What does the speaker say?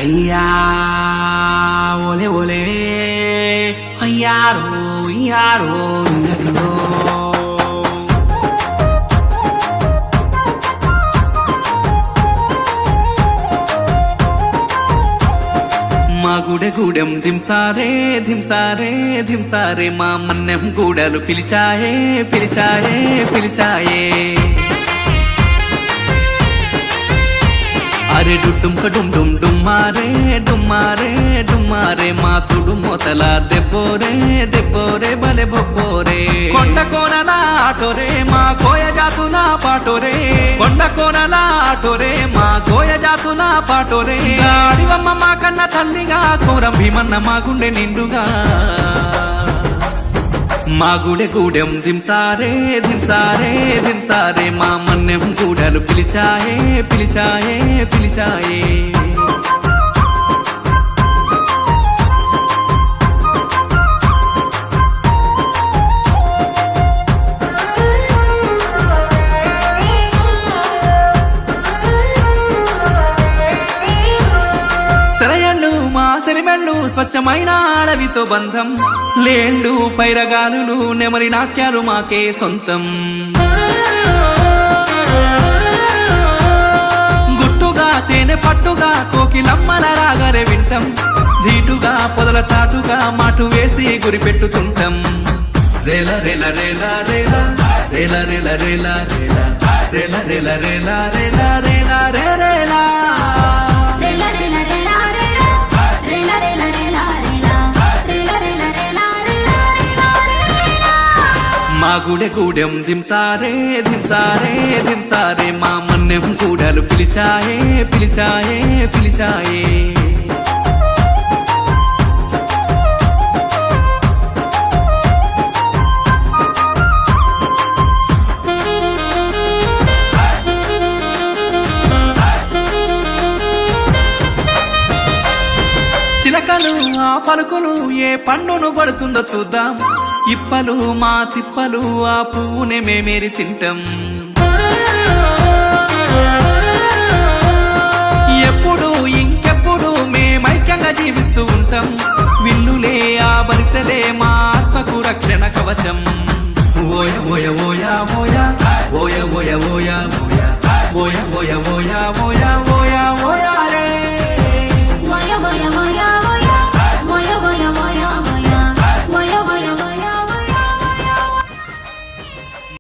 అయ్యా ఓలే ఓలే అయ్యారో అయ్యారో ఇంగడిలో మా గుడెగూడెం దింసారే దింసారే దింసారే మా మన్నెం గూడలు పిలిచాయే పిలిచాయే పిలిచాయే అరే డుడ్డుం కడుం డుమ్ డుమ్మారే డుమ్మారే డుమ్మారే మా తుడు మొతల దెబ్బోరే దెబ్బోరే బలె బొబ్బోరే కొండ కోనల ఆటోరే మా కోయ జాతుల పాటోరే కొండ కోనల ఆటోరే మా కోయ జాతుల పాటోరే అడివమ్మ మా కన్న తల్లిగా కోరం భీమన్న మా గుండె నిండుగా మా గుడె గూడెం దింసారే దింసారే దింసారే మా మన్నెం గూడలు పిలిచాయే పిలిచాయే పిలిచాయే సెలిమెళ్ళు స్వచ్ఛమైన అడవితో బంధం లేళ్ళు పైరగాలులు నెమరి నాట్యాలు మాకే సొంతం గుట్టుగా తేనె పట్టుగా కోకిలమ్మల రాగరే వింటం ధీటుగా పొదల చాటుగా మాటు వేసి గురి పెట్టుతుంటాం రేల రేల రేల రేల రేల రేల రేల రేల రేల రేల రేల రేల రేల రేలా మా గుడె గూడెం దింసారే దింసారే దింసారే మా మన్నెం గూడలు పిలిచాయే పిలిచాయే పిలిచాయే చిలకలు ఆ పలుకులు ఏ పండును కొడుతుందో చూద్దాం ఇప్పలు మా తిప్పలు ఆ పువ్వునే మేమేరి తింటాం ఎప్పుడు ఇంకెప్పుడు మేమైక్యంగా జీవిస్తూ ఉంటాం విల్లులే ఆ బరిసెలే మా ఆత్మకు రక్షణ కవచం ఓయ ఓయ ఓయ ఓయ ఓయ ఓయ ఓయ ఓయ ఓయ ఓయ ఓయ